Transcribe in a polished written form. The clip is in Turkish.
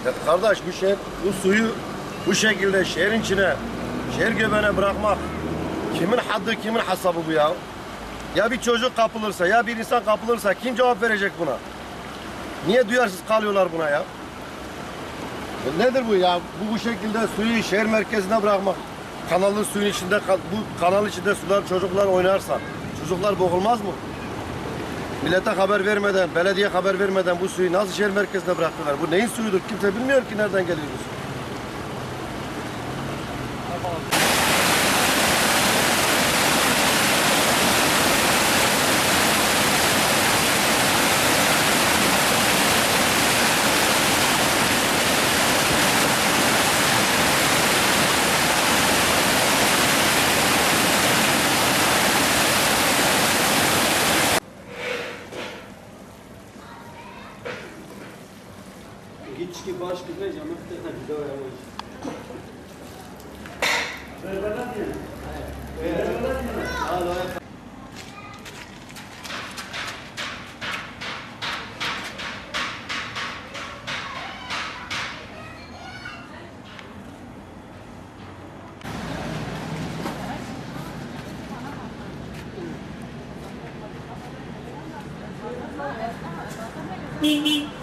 Ya kardeş bu suyu bu şekilde şehrin içine, şehir göbeğine bırakmak kimin haddi, kimin hesabı bu ya? Ya bir çocuk kapılırsa, ya bir insan kapılırsa kim cevap verecek buna? Niye duyarsız kalıyorlar buna ya? Nedir bu ya? Bu şekilde suyu şehir merkezine bırakmak. Kanalın suyun içinde, bu kanal içinde sular çocuklar oynarsa çocuklar boğulmaz mı? Millete haber vermeden, belediye haber vermeden bu suyu nasıl şehir merkezine bıraktılar? Bu neyin suyudur? Kimse bilmiyor ki nereden geliyor bu su. Hiçki baş gibi camak da bir daha yavaş. Beep beep.